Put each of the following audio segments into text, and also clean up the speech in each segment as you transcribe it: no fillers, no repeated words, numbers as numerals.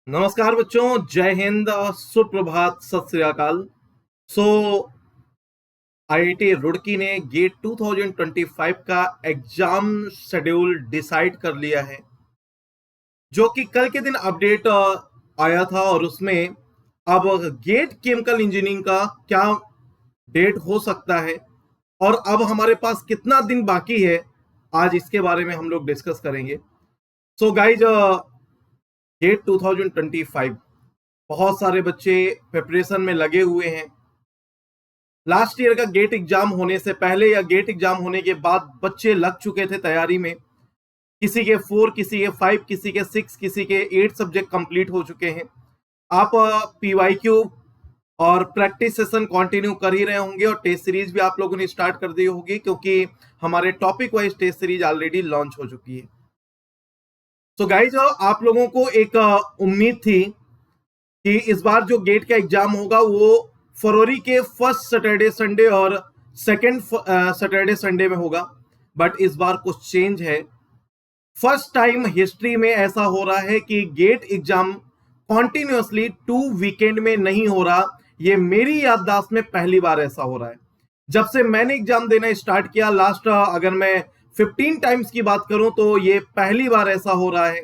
नमस्कार बच्चों, जय हिंद, सुप्रभात, सत श्री अकाल। सो आईआईटी रुड़की ने गेट 2025 का एग्जाम शेड्यूल डिसाइड कर लिया है, जो कि कल के दिन अपडेट आया था। और उसमें अब गेट केमिकल इंजीनियरिंग का क्या डेट हो सकता है और अब हमारे पास कितना दिन बाकी है, आज इसके बारे में हम लोग डिस्कस करेंगे। सो गाइज, गेट 2025 बहुत सारे बच्चे प्रिपरेशन में लगे हुए हैं। लास्ट ईयर का गेट एग्जाम होने से पहले या गेट एग्जाम होने के बाद बच्चे लग चुके थे तैयारी में। किसी के 4, किसी के 5, किसी के 6, किसी के 8 सब्जेक्ट कंप्लीट हो चुके हैं। आप पीवाईक्यू और प्रैक्टिस सेशन कंटिन्यू कर ही रहे होंगे और टेस्ट सीरीज भी आप लोगों ने स्टार्ट कर दी होगी, क्योंकि हमारे topic wise test series already launch हो चुकी है। तो गाइज, आप लोगों को एक उम्मीद थी कि इस बार जो गेट का एग्जाम होगा वो फरवरी के फर्स्ट सैटरडे संडे और सेकेंड सैटरडे संडे में होगा, बट इस बार कुछ चेंज है। फर्स्ट टाइम हिस्ट्री में ऐसा हो रहा है कि गेट एग्जाम कॉन्टिन्यूसली 2 वीकेंड में नहीं हो रहा। ये मेरी याददाश्त में पहली बार ऐसा हो रहा है। जब से मैंने एग्जाम देना स्टार्ट किया, लास्ट अगर मैं 15 टाइम्स की बात करूं तो ये पहली बार ऐसा हो रहा है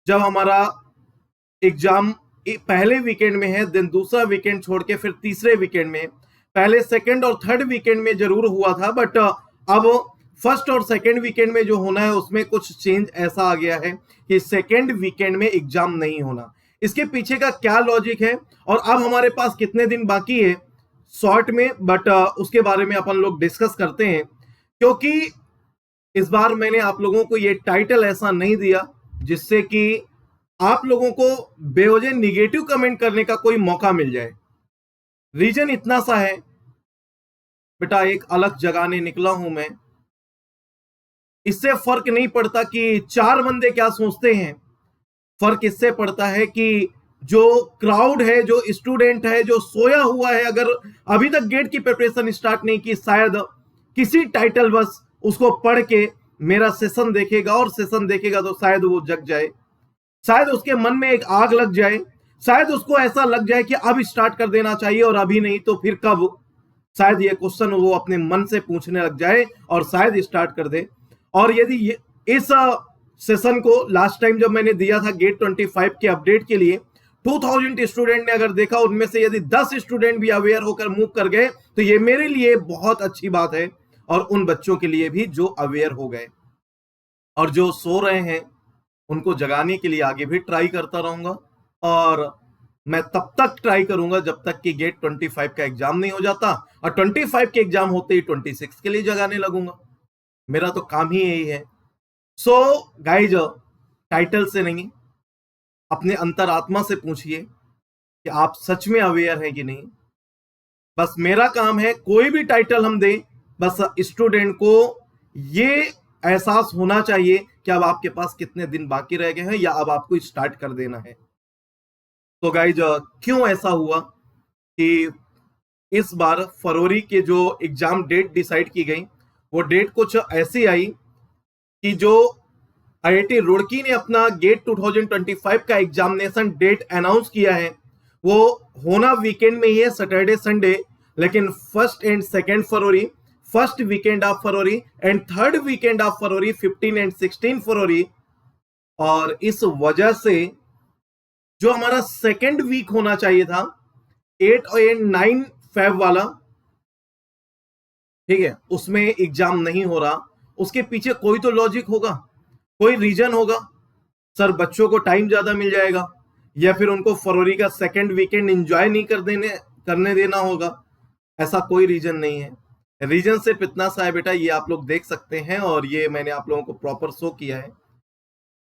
जब हमारा एग्जाम पहले वीकेंड में है, देन दूसरा वीकेंड छोड़ के फिर तीसरे वीकेंड में। पहले सेकंड और थर्ड वीकेंड में जरूर हुआ था, बट अब फर्स्ट और सेकंड वीकेंड में जो होना है उसमें कुछ चेंज ऐसा आ गया है कि सेकंड वीकेंड में एग्जाम नहीं होना। इसके पीछे का क्या लॉजिक है और अब हमारे पास कितने दिन बाकी है शॉर्ट में, बट उसके बारे में अपन लोग डिस्कस करते हैं। क्योंकि इस बार मैंने आप लोगों को ये टाइटल ऐसा नहीं दिया जिससे कि आप लोगों को बेवजह निगेटिव कमेंट करने का कोई मौका मिल जाए। रीजन इतना सा है बेटा, एक अलग जगाने निकला हूं मैं। इससे फर्क नहीं पड़ता कि 4 बंदे क्या सोचते हैं, फर्क इससे पड़ता है कि जो क्राउड है, जो स्टूडेंट है, जो सोया हुआ है, अगर अभी तक गेट की प्रिपरेशन स्टार्ट नहीं की, शायद किसी टाइटल बस उसको पढ़ के मेरा सेशन देखेगा और सेशन देखेगा तो शायद वो जग जाए, शायद उसके मन में एक आग लग जाए, शायद उसको ऐसा लग जाए कि अब स्टार्ट कर देना चाहिए और अभी नहीं तो फिर कब। शायद ये क्वेश्चन वो अपने मन से पूछने लग जाए और शायद स्टार्ट कर दे। और यदि इस सेशन को लास्ट टाइम जब मैंने दिया था गेट 25 के अपडेट के लिए, 2000 स्टूडेंट ने अगर देखा, उनमें से यदि 10 स्टूडेंट भी अवेयर होकर मूव कर गए तो ये मेरे लिए बहुत अच्छी बात है, और उन बच्चों के लिए भी जो अवेयर हो गए। और जो सो रहे हैं उनको जगाने के लिए आगे भी ट्राई करता रहूंगा, और मैं तब तक ट्राई करूंगा जब तक कि गेट 25 का एग्जाम नहीं हो जाता, और 25 के एग्जाम होते ही 26 के लिए जगाने लगूंगा। मेरा तो काम ही यही है। सो गाइज, टाइटल से नहीं, अपने अंतरात्मा से पूछिए कि आप सच में अवेयर हैं कि नहीं। बस मेरा काम है, कोई भी टाइटल हम दें, बस स्टूडेंट को ये एहसास होना चाहिए कि अब आपके पास कितने दिन बाकी रह गए हैं या अब आपको स्टार्ट कर देना है। तो गाइज, क्यों ऐसा हुआ कि इस बार फरवरी के जो एग्जाम डेट डिसाइड की गई, वो डेट कुछ ऐसी आई कि जो आईआईटी रुड़की ने अपना गेट 2025 का एग्जामिनेशन डेट अनाउंस किया है वो होना वीकेंड में ही है, सैटरडे संडे। लेकिन first and second February, first weekend of February and third weekend of February, 15 and 16 फरवरी। और इस वजह से जो हमारा सेकेंड वीक होना चाहिए था 8 और 9 फेब वाला, ठीक है, उसमें एग्जाम नहीं हो रहा। उसके पीछे कोई तो लॉजिक होगा, कोई रीजन होगा। सर, बच्चों को टाइम ज्यादा मिल जाएगा, या फिर उनको फरवरी का सेकेंड वीकेंड एंजॉय नहीं करने देना होगा। ऐसा कोई रीजन नहीं है। रीजन सिर्फ इतना सा है बेटा, ये आप लोग देख सकते हैं और ये मैंने आप लोगों को प्रॉपर शो किया है।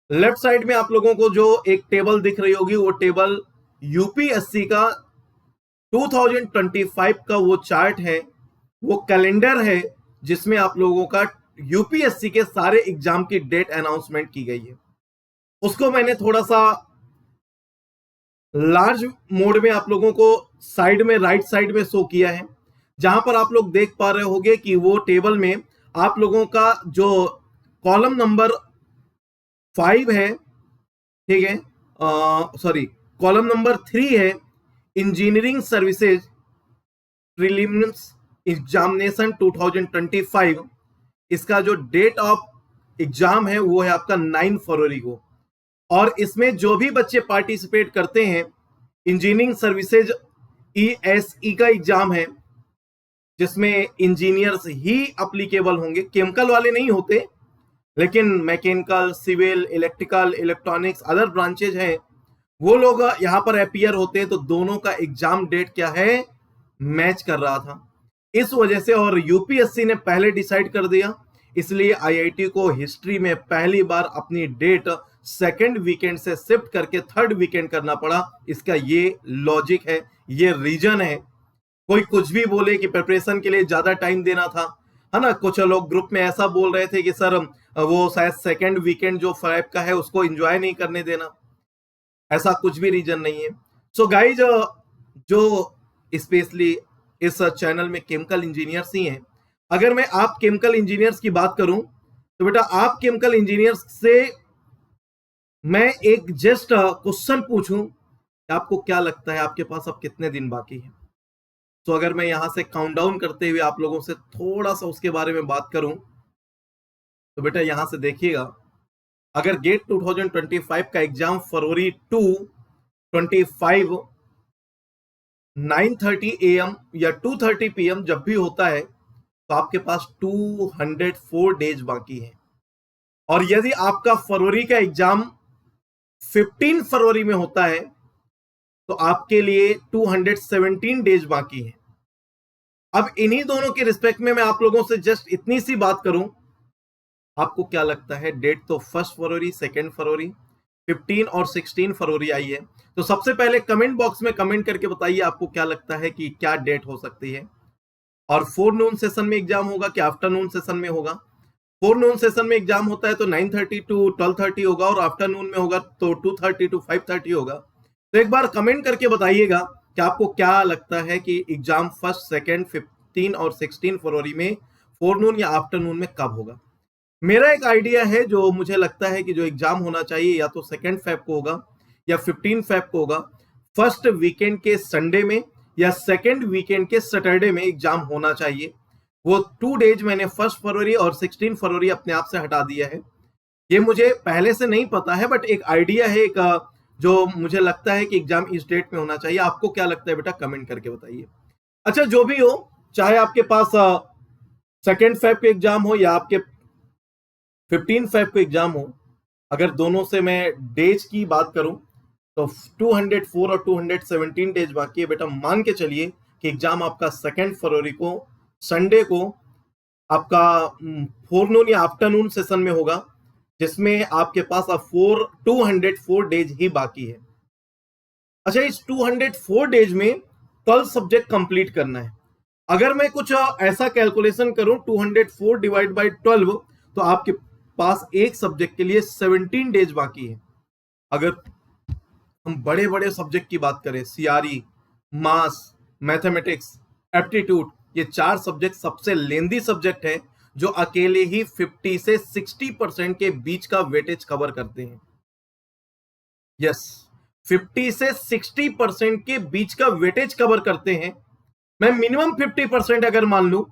लेफ्ट साइड में आप लोगों को जो एक टेबल दिख रही होगी, वो टेबल यूपीएससी का 2025 का वो चार्ट है, वो कैलेंडर है जिसमें आप लोगों का यूपीएससी के सारे एग्जाम की डेट अनाउंसमेंट की गई है। उसको मैंने थोड़ा सा लार्ज मोड में आप लोगों को साइड में, राइट साइड में शो किया है, जहां पर आप लोग देख पा रहे होंगे कि वो टेबल में आप लोगों का जो कॉलम नंबर 5 है, ठीक है, सॉरी, कॉलम नंबर 3 है इंजीनियरिंग सर्विसेज प्रीलिम्स एग्जामिनेशन 2025। इसका जो डेट ऑफ एग्जाम है वो है आपका 9 फरवरी को। और इसमें जो भी बच्चे पार्टिसिपेट करते हैं, इंजीनियरिंग सर्विसेज ESE का एग्जाम है जिसमें इंजीनियर्स ही अप्लीकेबल होंगे, केमिकल वाले नहीं होते, लेकिन mechanical, civil, electrical, electronics, other branches हैं, वो लोग यहां पर अपीयर होते हैं। तो दोनों का एग्जाम डेट क्या है, मैच कर रहा था। इस वजह से और यूपीएससी ने पहले डिसाइड कर दिया, इसलिए आईआईटी को हिस्ट्री में पहली बार अपनी डेट सेकंड वीकेंड से शिफ्ट करके थर्ड वीकेंड करना पड़ा। इसका ये लॉजिक है, ये रीजन है। कोई कुछ भी बोले कि प्रिपरेशन के लिए ज्यादा टाइम देना था, है ना। कुछ लोग ग्रुप में ऐसा बोल रहे थे कि सर वो शायद सेकंड वीकेंड जो 5 का है उसको एंजॉय नहीं करने देना। ऐसा कुछ भी रीजन नहीं है। सो गाइज, जो स्पेशली इस चैनल में केमिकल इंजीनियर्स ही हैं, अगर मैं आप केमिकल इंजीनियर्स की बात करूं तो बेटा आप केमिकल इंजीनियर्स से मैं एक जस्ट क्वेश्चन पूछूं कि आपको क्या लगता है आपके पास अब कितने दिन बाकी है। तो अगर मैं यहां से काउंटडाउन करते हुए आप लोगों से थोड़ा सा उसके बारे में बात करूं तो बेटा यहां से देखिएगा, अगर गेट 2025 का एग्जाम फरवरी 2 25 9:30 AM या 2:30 PM जब भी होता है तो आपके पास 204 डेज बाकी है। और यदि आपका फरवरी का एग्जाम 15 फरवरी में होता है तो आपके लिए 217 डेज बाकी है। अब इन्हीं दोनों के रिस्पेक्ट में मैं आप लोगों से जस्ट इतनी सी बात करूं, आपको क्या लगता है डेट तो 1 फरवरी, 2 फरवरी, 15 और 16 फरवरी आई है। तो सबसे पहले कमेंट बॉक्स में कमेंट करके बताइए आपको क्या लगता है कि क्या डेट हो सकती है। और फोरनून सेशन में एग्जाम होगा कि आफ्टरनून सेशन में होगा। फोरनून सेशन में एग्जाम होता है तो 9:30 to 12:30 होगा, और आफ्टरनून में होगा तो 2:30 to 5:30 होगा। तो एक बार कमेंट करके बताइएगा कि आपको क्या लगता है कि एग्जाम 1, 2, 15 और 16 फरवरी में फोरनून या आफ्टरनून में कब होगा। मेरा एक आइडिया है जो मुझे लगता है कि जो एग्जाम होना चाहिए या तो 2 फेब को होगा या 15 फेब को होगा। फर्स्ट वीकेंड के संडे में या सेकेंड वीकेंड के सैटरडे में एग्जाम होना चाहिए। वो 2 डेज मैंने 1 फरवरी और 16 फरवरी अपने आप से हटा दिया है। ये मुझे पहले से नहीं पता है, बट एक आइडिया है, एक जो मुझे लगता है कि एग्जाम इस डेट में होना चाहिए। आपको क्या लगता है बेटा, कमेंट करके बताइए। अच्छा, जो भी हो, चाहे आपके पास 2 फेब को एग्जाम हो या आपके 15 फेब को एग्जाम हो, अगर दोनों से मैं डेज की बात करूं तो 204 और 217 डेज बाकी है बेटा। मान के चलिए कि एग्जाम आपका 2 फरवरी को संडे को आपका फोरनून या आफ्टरनून सेशन में होगा, जिसमें आपके पास अब 204 डेज ही बाकी है। अच्छा, इस 204 डेज में 12 सब्जेक्ट कंप्लीट करना है। अगर मैं कुछ ऐसा कैलकुलेशन करूं 204 डिवाइड बाय 12 तो आपके पास एक सब्जेक्ट के लिए 17 डेज बाकी है। अगर हम बड़े बड़े सब्जेक्ट की बात करें, सीआरई, मास, मैथमेटिक्स, एप्टीट्यूड, ये 4 सब्जेक्ट सबसे लेंदी सब्जेक्ट है जो अकेले ही 50 से 60% के बीच का वेटेज कवर करते हैं। यस, 50 से 60% के बीच का वेटेज कवर करते हैं। मैं मिनिमम 50% अगर मान लूं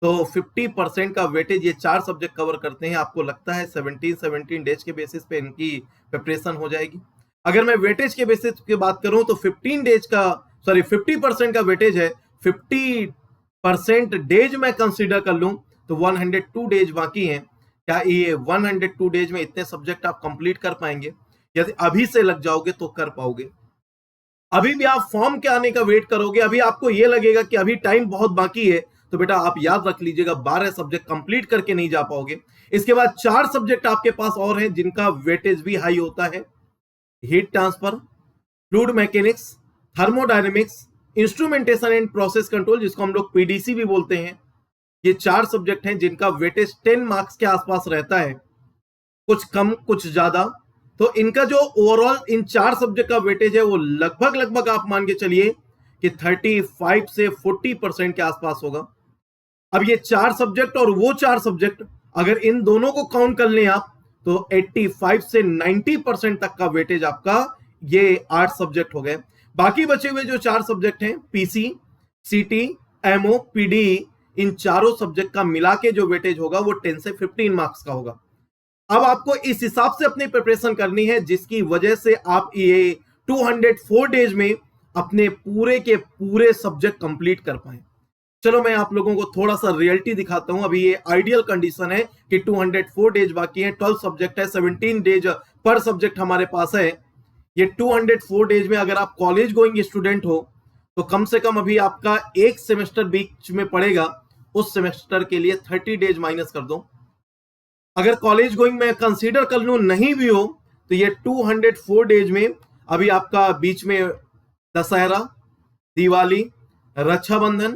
तो 50% का वेटेज ये 4 सब्जेक्ट कवर करते हैं। आपको लगता है 17 डेज के बेसिस पे इनकी प्रिपरेशन हो जाएगी? अगर मैं वेटेज के बेसिस की बात करूं तो 50% का वेटेज है। 50% डेज मैं कंसीडर कर लूं तो 102 डेज बाकी हैं। क्या ये 102 डेज में इतने सब्जेक्ट आप कंप्लीट कर पाएंगे? यदि अभी से लग जाओगे तो कर पाओगे। अभी भी आप फॉर्म के आने का वेट करोगे, अभी आपको ये लगेगा कि अभी टाइम बहुत बाकी है, तो बेटा आप याद रख लीजिएगा 12 सब्जेक्ट कंप्लीट करके नहीं जा पाओगे। इसके बाद 4 सब्जेक्ट आपके पास और हैं जिनका वेटेज भी हाई होता है। Heat transfer, fluid mechanics, thermodynamics, instrumentation and process control, जिसको हम लोग पीडीसी भी बोलते हैं। ये 4 सब्जेक्ट हैं जिनका वेटेज 10 मार्क्स के आसपास रहता है, कुछ कम कुछ ज्यादा। तो इनका जो ओवरऑल इन 4 सब्जेक्ट का वेटेज है वो लगभग आप मान के चलिए कि 35 से 40% के आसपास होगा। अब ये 4 सब्जेक्ट और वो 4 सब्जेक्ट, अगर इन दोनों को काउंट कर लें आप तो 85 से 90% तक का वेटेज आपका ये 8 सब्जेक्ट हो गए। बाकी बचे हुए जो 4 सब्जेक्ट हैं, पीसी, सीटी, एमओ, पीडी, इन चारों सब्जेक्ट का मिला के जो वेटेज होगा वो 10 से 15 मार्क्स का होगा। अब आपको इस हिसाब से अपनी प्रिपरेशन करनी है जिसकी वजह से आप ये 204 डेज में अपने पूरे के पूरे सब्जेक्ट कंप्लीट कर पाए। चलो मैं आप लोगों को थोड़ा सा रियलिटी दिखाता हूं। अभी ये आइडियल कंडीशन है कि 204 डेज बाकी है, 12 सब्जेक्ट है, 17 डेज पर सब्जेक्ट हमारे पास है। ये 204 डेज में अगर आप कॉलेज गोइंग स्टूडेंट हो तो कम से कम अभी आपका एक सेमेस्टर बीच में पड़ेगा, उस सेमेस्टर के लिए 30 डेज माइनस कर दो। अगर कॉलेज गोइंग में कंसीडर कर लूं नहीं भी हो तो ये 204 डेज में अभी आपका बीच में दशहरा, दिवाली, रक्षाबंधन,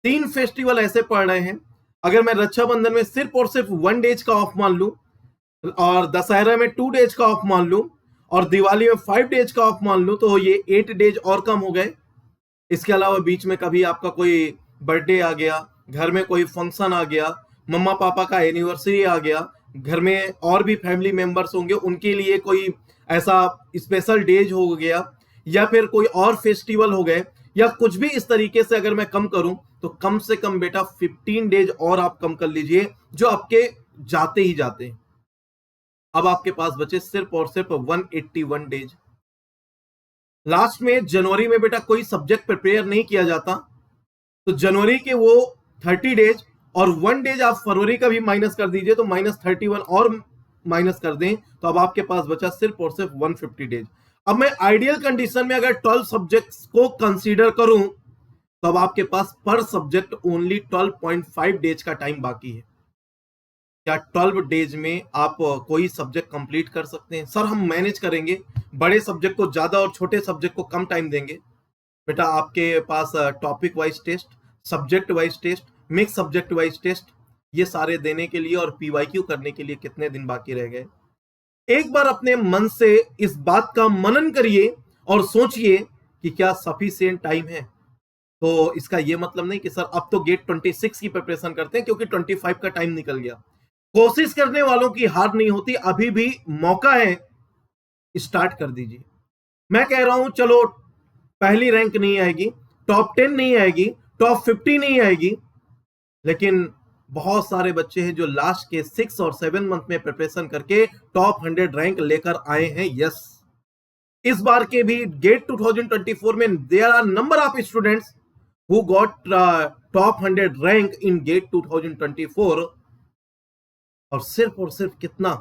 3 फेस्टिवल ऐसे पड़ रहे हैं। अगर मैं रक्षाबंधन में सिर्फ और सिर्फ 1 डेज का ऑफ मान लूं और दशहरा में 2 डेज का ऑफ मान लूं और दिवाली में 5 डेज का ऑफ मान लूं तो ये 8 डेज और कम हो गए। इसके अलावा बीच में कभी आपका कोई बर्थडे आ गया, घर में कोई फंक्शन आ गया, मम्मा पापा का एनिवर्सरी आ गया, घर में और भी फैमिली मेंबर्स होंगे उनके लिए कोई ऐसा स्पेशल डेज हो गया, या फिर कोई और फेस्टिवल हो गए, या कुछ भी इस तरीके से अगर मैं कम करूं तो कम से कम बेटा 15 डेज और आप कम कर लीजिए जो आपके जाते ही जाते हैं। अब आपके पास बचे सिर्फ और सिर्फ 181 डेज। लास्ट में जनवरी में बेटा कोई सब्जेक्ट प्रिपेयर नहीं किया जाता तो जनवरी के वो 30 डेज और 1 डेज आप फरवरी का भी माइनस कर दीजिए तो -31 और माइनस कर दें तो अब आपके पास बचा सिर्फ और सिर्फ 150 डेज। अब मैं आइडियल कंडीशन में अगर 12 सब्जेक्ट्स को कंसीडर करूं तो अब आपके पास पर सब्जेक्ट ओनली 12.5 डेज का टाइम बाकी है। क्या 12 डेज में आप कोई सब्जेक्ट कंप्लीट कर सकते हैं? सर हम मैनेज करेंगे, बड़े सब्जेक्ट को ज्यादा और छोटे सब्जेक्ट को कम टाइम देंगे। बेटा आपके पास topic wise test, subject wise test, mix subject wise test, ये सारे देने के लिए और पीवाईक्यू करने के लिए कितने दिन बाकी रह गए? एक बार अपने मन से इस बात का मनन करिए और सोचिए कि क्या सफिशिएंट टाइम है। तो इसका यह मतलब नहीं कि सर अब तो गेट 26 की प्रिपरेशन करते हैं क्योंकि 25 का टाइम निकल गया। कोशिश करने वालों की हार नहीं होती, अभी भी मौका है, स्टार्ट कर दीजिए। मैं कह रहा हूं चलो पहली रैंक नहीं आएगी, टॉप 10 नहीं आएगी, टॉप 50 नहीं आएगी, लेकिन बहुत सारे बच्चे हैं जो लास्ट के 6 और 7 मंथ में प्रिपरेशन करके टॉप 100 रैंक लेकर आए हैं। यस, इस बार के भी गेट 2024 में there are number of students who got top 100 rank in GATE 2024 और सिर्फ कितना,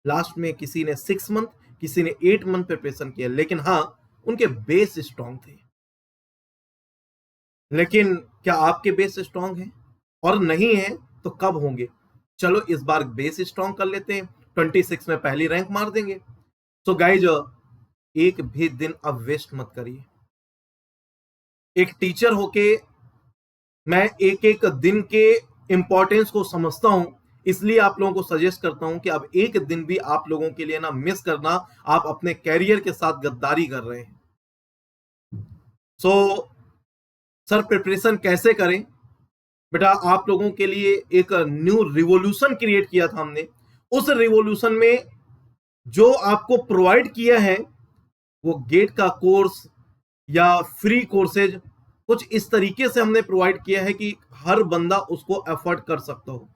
लास्ट में किसी ने 6 मंथ, किसी ने 8 मंथ प्रिपरेशन किया, लेकिन हाँ उनके बेस स्ट्रांग थे। लेकिन क्या आपके बेस स्ट्रांग है? और नहीं है तो कब होंगे? चलो इस बार बेस स्ट्रांग कर लेते हैं, 26 में पहली रैंक मार देंगे। सो गाइज एक भी दिन अब वेस्ट मत करिए। एक टीचर होके मैं एक एक दिन के इंपॉर्टेंस को समझता हूं, इसलिए आप लोगों को सजेस्ट करता हूं कि अब एक दिन भी आप लोगों के लिए ना मिस करना, आप अपने कैरियर के साथ गद्दारी कर रहे हैं। सो सर प्रिपरेशन कैसे करें? बेटा आप लोगों के लिए एक न्यू रिवॉल्यूशन क्रिएट किया था हमने। उस रिवॉल्यूशन में जो आपको प्रोवाइड किया है वो गेट का कोर्स या फ्री कोर्सेज कुछ इस तरीके से हमने प्रोवाइड किया है कि हर बंदा उसको अफोर्ड कर सकता हो,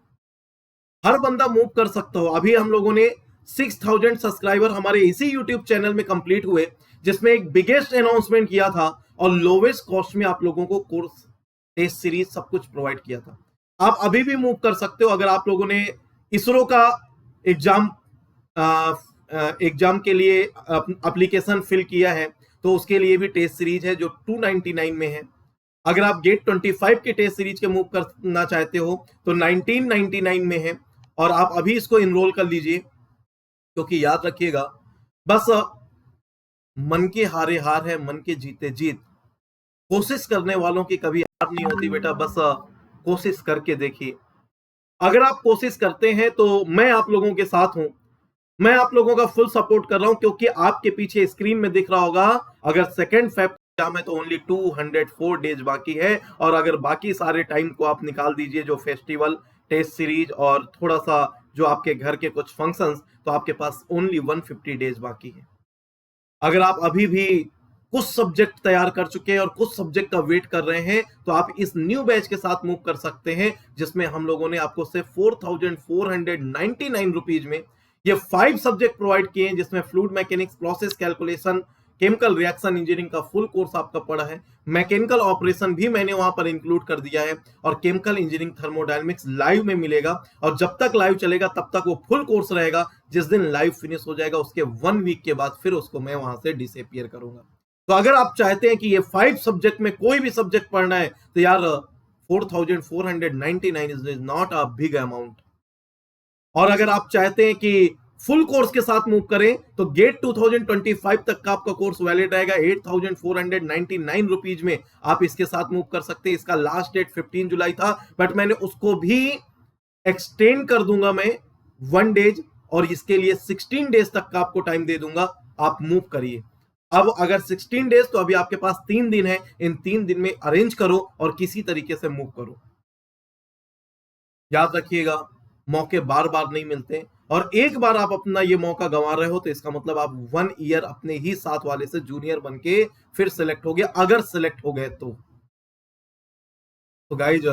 हर बंदा मूव कर सकता हो। अभी हम लोगों ने 6000 सब्सक्राइबर हमारे इसी YouTube चैनल में कंप्लीट हुए, जिसमें एक बिगेस्ट अनाउंसमेंट किया था और लोवेस्ट कॉस्ट में आप लोगों को कोर्स, टेस्ट सीरीज सब कुछ प्रोवाइड किया था। आप अभी भी मूव कर सकते हो। अगर आप लोगों ने इसरो का एग्जाम के लिए एप्लीकेशन फिल किया है तो उसके लिए भी टेस्ट सीरीज है जो 299 में है। अगर आप गेट 25 के टेस्ट सीरीज के मूव करना चाहते हो तो 1999 में है और आप अभी इसको इनरोल कर लीजिए, क्योंकि याद रखिएगा बस मन के हारे हार है, मन के जीते जीत। कोशिश करने वालों की कभी हार नहीं होती बेटा, बस कोशिश करके देखिए। अगर आप कोशिश करते हैं तो मैं आप लोगों के साथ हूं, मैं आप लोगों का फुल सपोर्ट कर रहा हूं, क्योंकि आपके पीछे स्क्रीन में दिख रहा होगा अगर 2 फेब एग्जाम है तो ओनली 204 डेज बाकी है, और अगर बाकी सारे टाइम को आप निकाल दीजिए जो फेस्टिवल, टेस्ट सीरीज और थोड़ा सा जो आपके घर के कुछ फंक्शंस, तो आपके पास ओनली 150 डेज बाकी है। अगर आप अभी भी कुछ सब्जेक्ट तैयार कर चुके हैं और कुछ सब्जेक्ट का वेट कर रहे हैं, तो आप इस न्यू बैच के साथ मूव कर सकते हैं, जिसमें हम लोगों ने आपको सिर्फ 4499 रुपीज में ये 5 सब्जेक्ट प्रोवाइड किए हैं, जिसमें fluid mechanics, process calculation, chemical reaction engineering का फुल कोर्स आपका पड़ा है। मैकेनिकल ऑपरेशन भी मैंने वहां पर इंक्लूड कर दिया है, और केमिकल इंजीनियरिंग थर्मोडायनेमिक्स लाइव में मिलेगा, और जब तक लाइव चलेगा तब तक वो फुल कोर्स रहेगा। जिस दिन लाइव फिनिश हो जाएगा उसके 1 वीक के बाद फिर उसको मैं वहां से डिसअपियर करूंगा। तो अगर आप चाहते हैं कि ये 5 सब्जेक्ट में कोई भी सब्जेक्ट पढ़ना है, तो यार 4499 is not a big amount. और अगर आप चाहते हैं कि फुल कोर्स के साथ मूव करें, तो गेट 2025 तक का आपका कोर्स वैलिड रहेगा 8499 रुपीज में। आप इसके साथ मूव कर सकते हैं। इसका लास्ट डेट 15 जुलाई था, बट मैंने उसको भी एक्सटेंड कर दूंगा मैं 1 डेज, और इसके लिए 16 डेज तक का आपको टाइम दे दूंगा। आप मूव करिए। अब अगर 16 डेज, तो अभी आपके पास 3 दिन है। इन 3 दिन में अरेंज करो और किसी तरीके से मूव करो। याद रखिएगा, मौके बार बार नहीं मिलते, और एक बार आप अपना ये मौका गंवा रहे हो तो इसका मतलब आप 1 ईयर अपने ही साथ वाले से जूनियर बन के फिर सिलेक्ट हो गए, अगर सिलेक्ट हो गए तो गाइज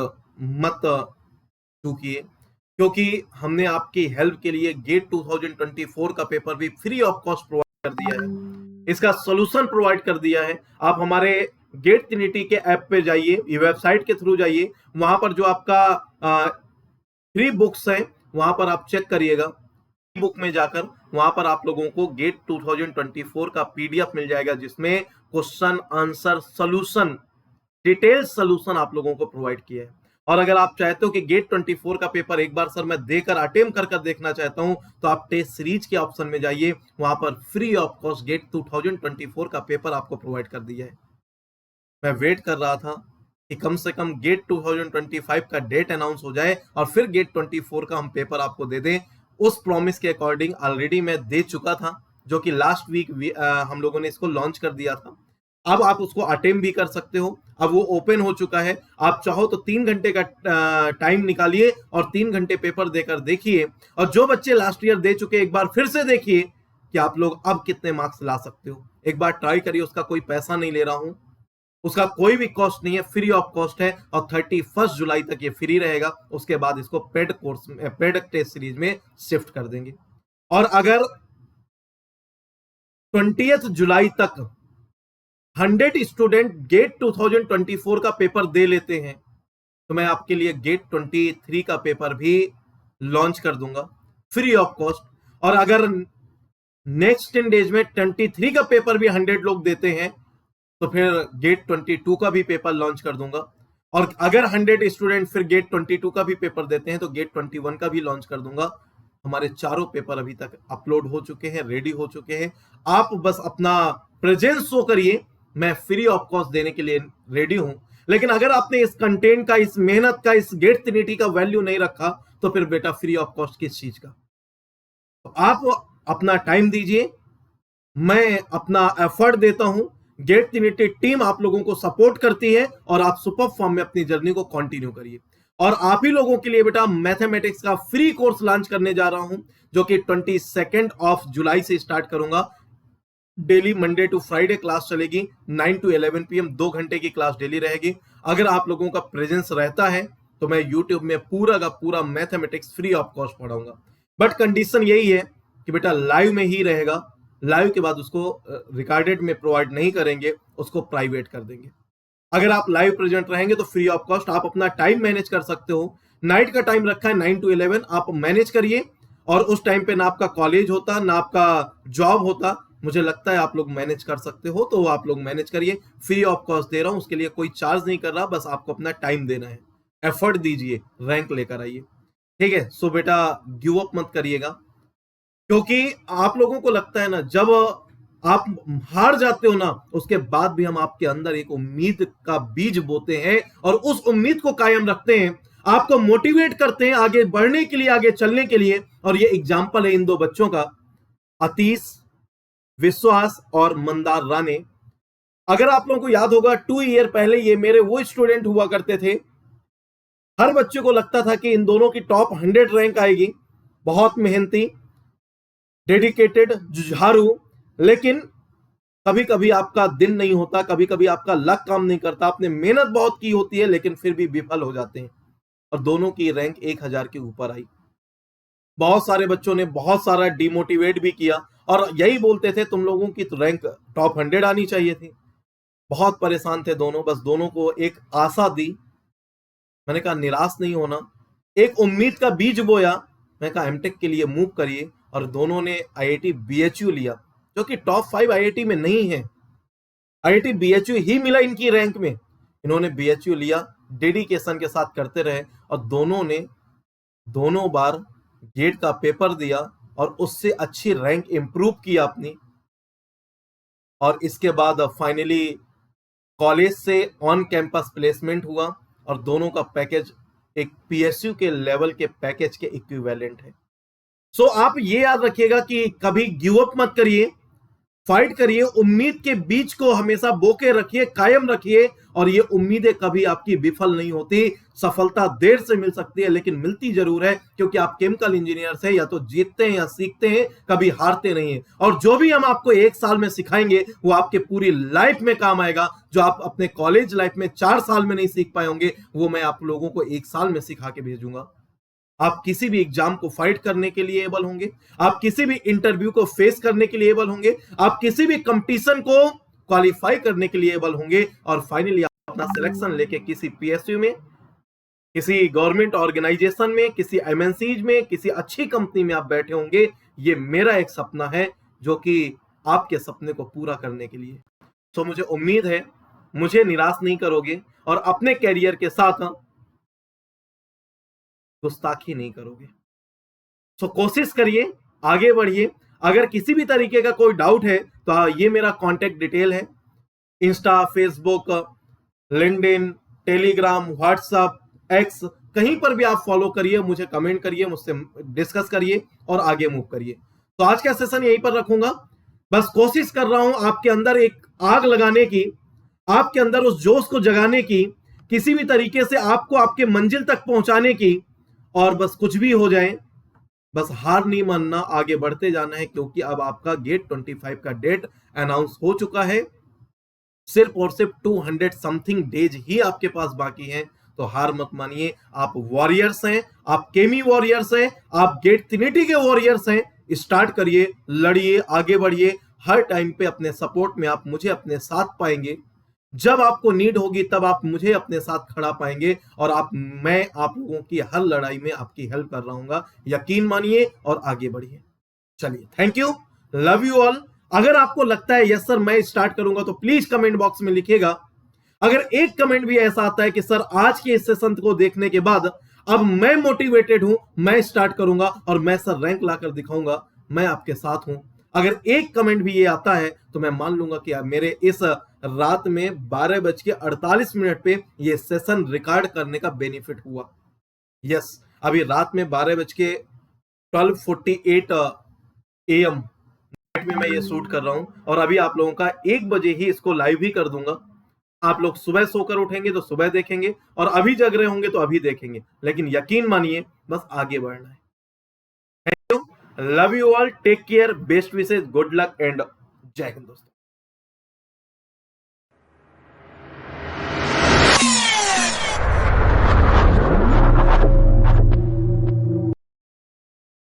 मत चूकिए, क्योंकि हमने आपकी हेल्प के लिए गेट 2024 का पेपर भी फ्री ऑफ कॉस्ट प्रोवाइड कर दिया है। इसका सोल्यूशन प्रोवाइड कर दिया है। आप हमारे गेट ट्रिनिटी के ऐप पे जाइए, ये वेबसाइट के थ्रू जाइए, वहां पर जो आपका फ्री बुक्स हैं वहां पर आप चेक करिएगा। बुक में जाकर वहां पर आप लोगों को गेट 2024 का पीडीएफ मिल जाएगा, जिसमें question answer solution, detail solution आप लोगों को प्रोवाइड किया है। और अगर आप चाहते हो कि गेट 24 का पेपर एक बार सर मैं देकर अटेम्प्ट कर देखना चाहता हूं, तो आप टेस्ट सीरीज के ऑप्शन में जाइए, वहां पर फ्री ऑफ कॉस्ट गेट 2024 का पेपर आपको प्रोवाइड कर दिया है। मैं वेट कर रहा था कि कम से कम गेट 2025 का डेट अनाउंस हो जाए और फिर गेट 24 का हम पेपर आपको दे दें। उस प्रॉमिस के अकॉर्डिंग ऑलरेडी मैं दे चुका था, जो कि लास्ट वीक हम लोगों ने इसको लॉन्च कर दिया था। अब आप उसको अटेम्प्ट भी कर सकते हो। अब वो ओपन हो चुका है। आप चाहो तो 3 घंटे का टाइम निकालिए और 3 घंटे पेपर देकर देखिए, और जो बच्चे लास्ट ईयर दे चुके एक बार फिर से देखिए कि आप लोग अब कितने मार्क्स ला सकते हो। एक बार ट्राई करिए, उसका कोई पैसा नहीं ले रहा हूं, उसका कोई भी कॉस्ट नहीं है, फ्री ऑफ कॉस्ट है, और 31 जुलाई तक ये फ्री रहेगा। उसके बाद इसको पेड कोर्स में, पेड टेस्ट सीरीज में शिफ्ट कर देंगे। और अगर 20 जुलाई तक 100 स्टूडेंट गेट 2024 का पेपर दे लेते हैं, तो मैं आपके लिए गेट 23 का पेपर भी लॉन्च कर दूंगा फ्री ऑफ कॉस्ट। और अगर नेक्स्ट 10 डेज में 23 का पेपर भी 100 लोग देते हैं, तो फिर गेट 22 का भी पेपर लॉन्च कर दूंगा। और अगर 100 स्टूडेंट फिर गेट 22 का भी पेपर देते हैं, तो गेट 21 का भी लॉन्च कर दूंगा। हमारे चारों पेपर अभी तक अपलोड हो चुके हैं, रेडी हो चुके हैं। आप बस अपना प्रेजेंस शो करिए, मैं फ्री ऑफ कॉस्ट देने के लिए रेडी हूं। लेकिन अगर आपने इस कंटेंट का, इस मेहनत का, इस गेट ट्रिनिटी का वैल्यू नहीं रखा, तो फिर बेटा फ्री ऑफ कॉस्ट किस चीज का। तो आप अपना टाइम दीजिए, मैं अपना एफर्ट देता हूं, गेट ट्रिनिटी टीम आप लोगों को सपोर्ट करती है, और आप सुपर फॉर्म में अपनी जर्नी को कंटिन्यू करिए। और आप ही लोगों के लिए बेटा मैथमेटिक्स का फ्री कोर्स लॉन्च करने जा रहा हूं, जो कि 22 जुलाई से स्टार्ट करूंगा। Daily Monday to Friday class चलेगी, 9 to 11 PM 2 घंटे की क्लास डेली रहेगी। अगर आप लोगों का प्रेजेंस रहता है, तो मैं यूट्यूब में पूरा का पूरा मैथमेटिक्स फ्री ऑफ कॉस्ट पढ़ाऊंगा। बट कंडीशन यही है कि बेटा लाइव में ही रहेगा। लाइव के बाद उसको रिकॉर्डेड में प्रोवाइड नहीं करेंगे, उसको प्राइवेट कर देंगे। अगर आप लाइव प्रेजेंट रहेंगे तो फ्री ऑफ कॉस्ट आप अपना टाइम मैनेज कर सकते हो। नाइट का टाइम रखा है 9 to 11, आप मैनेज करिए। और उस टाइम पे ना आपका कॉलेज होता, ना आपका जॉब होता। मुझे लगता है आप लोग मैनेज कर सकते हो, तो आप लोग मैनेज करिए। फ्री ऑफ कॉस्ट दे रहा हूं, उसके लिए कोई चार्ज नहीं कर रहा, बस आपको अपना टाइम देना है। एफर्ट दीजिए, रैंक लेकर आइए, ठीक है। सो बेटा गिव अप मत करिएगा, क्योंकि आप लोगों को लगता है ना, जब आप हार जाते हो ना, उसके बाद भी हम आपके अंदर एक उम्मीद का बीज बोते हैं, और उस उम्मीद को कायम रखते हैं, आपको मोटिवेट करते हैं आगे बढ़ने के लिए, आगे चलने के लिए। और ये एग्जाम्पल है इन 2 बच्चों का, अतीश विश्वास और मंदार राणे। अगर आप लोगों को याद होगा, 2 ईयर पहले ये मेरे वो स्टूडेंट हुआ करते थे। हर बच्चे को लगता था कि इन दोनों की टॉप 100 रैंक आएगी। बहुत मेहनती, डेडिकेटेड, जुझारू, लेकिन कभी कभी आपका दिन नहीं होता, कभी कभी आपका लक काम नहीं करता, आपने मेहनत बहुत की होती है लेकिन फिर भी विफल हो जाते हैं, और दोनों की रैंक 1000 के ऊपर आई। बहुत सारे बच्चों ने बहुत सारा डिमोटिवेट भी किया और यही बोलते थे तुम लोगों की तो रैंक टॉप 100 आनी चाहिए थी। बहुत परेशान थे दोनों, बस दोनों को एक आशा दी। मैंने कहा निराश नहीं होना, एक उम्मीद का बीज बोया। मैंने कहा एमटेक के लिए मूव करिए, और दोनों ने आईआईटी बीएचयू लिया, जो कि टॉप 5 आईआईटी में नहीं है। आईआईटी बीएचयू ही मिला इनकी रैंक में, इन्होंने बीएचयू लिया, डेडिकेशन के साथ करते रहे, और दोनों ने दोनों बार गेट का पेपर दिया और उससे अच्छी रैंक इंप्रूव की अपनी। और इसके बाद फाइनली कॉलेज से ऑन कैंपस प्लेसमेंट हुआ, और दोनों का पैकेज एक पीएसयू के लेवल के पैकेज के इक्विवेलेंट है। सो आप ये याद रखिएगा कि कभी गिव अप मत करिए, फाइट करिए, उम्मीद के बीज को हमेशा बोके रखिए, कायम रखिए, और ये उम्मीदें कभी आपकी विफल नहीं होती। सफलता देर से मिल सकती है लेकिन मिलती जरूर है, क्योंकि आप केमिकल इंजीनियर से या तो जीतते हैं या सीखते हैं, कभी हारते नहीं हैं। और जो भी हम आपको 1 साल में सिखाएंगे वो आपके पूरी लाइफ में काम आएगा। जो आप अपने कॉलेज लाइफ में 4 साल में नहीं सीख पाए होंगे, वो मैं आप लोगों को 1 साल में सिखा के भेजूंगा। आप किसी भी एग्जाम को फाइट करने के लिए एबल होंगे, आप किसी भी इंटरव्यू को फेस करने के लिए एबल होंगे, आप किसी भी कंपटीशन को क्वालिफाई करने के लिए एबल होंगे, और फाइनली आप अपना सिलेक्शन लेके किसी पीएसयू में, किसी गवर्नमेंट ऑर्गेनाइजेशन में, किसी एमएनसीज में, किसी अच्छी कंपनी में आप बैठे होंगे। ये मेरा एक सपना है, जो कि आपके सपने को पूरा करने के लिए। तो मुझे उम्मीद है मुझे निराश नहीं करोगे, और अपने कैरियर के साथ गुस्ताखी नहीं करोगे। सो कोशिश करिए, आगे बढ़िए। अगर किसी भी तरीके का कोई डाउट है तो ये मेरा कांटेक्ट डिटेल है, Insta, Facebook, LinkedIn, Telegram, WhatsApp, x, कहीं पर भी आप फॉलो करिए, मुझे कमेंट करिए, मुझसे डिस्कस करिए और आगे मूव करिए। तो आज का सेशन यहीं पर रखूंगा। बस कोशिश कर रहा हूं आपके अंदर एक आग लगाने की, आपके अंदर उस जोश को जगाने की, किसी भी तरीके से आपको आपके मंजिल तक पहुंचाने की। और बस कुछ भी हो जाए, बस हार नहीं मानना, आगे बढ़ते जाना है, क्योंकि अब आपका गेट 25 का डेट अनाउंस हो चुका है। सिर्फ और सिर्फ 200 समथिंग डेज ही आपके पास बाकी हैं। तो हार मत मानिए, आप वॉरियर्स हैं, आप केमी वॉरियर्स हैं, आप गेट ट्रिनिटी के वॉरियर्स हैं। स्टार्ट करिए, लड़िए, आगे बढ़िए। हर टाइम पे अपने सपोर्ट में आप मुझे अपने साथ पाएंगे। जब आपको नीड होगी तब आप मुझे अपने साथ खड़ा पाएंगे, और मैं आप लोगों की हर लड़ाई में आपकी हेल्प कर रहा हूंगा। यकीन मानिए और आगे बढ़िए। चलिए, thank you, love you all. अगर आपको लगता है यस सर मैं स्टार्ट करूंगा, तो प्लीज कमेंट बॉक्स में लिखिएगा। अगर एक कमेंट भी ऐसा आता है कि सर आज के इस सेशन को देखने के बाद अब मैं मोटिवेटेड हूं, मैं स्टार्ट करूंगा और मैं सर रैंक लाकर दिखाऊंगा, मैं आपके साथ हूं। अगर एक कमेंट भी ये आता है तो मैं मान लूंगा कि मेरे इस रात में 12:48 पे ये सेशन रिकॉर्ड करने का बेनिफिट हुआ। यस, अभी रात में 12:48 AM में मैं ये शूट कर रहा हूं, और अभी आप लोगों का 1 बजे ही इसको लाइव ही कर दूंगा। आप लोग सुबह सोकर उठेंगे तो सुबह देखेंगे, और अभी जग रहे होंगे तो अभी देखेंगे, लेकिन यकीन मानिए बस आगे बढ़ना है। Thank you, love you all, take care, best wishes, good luck and जय हिंद दोस्तों।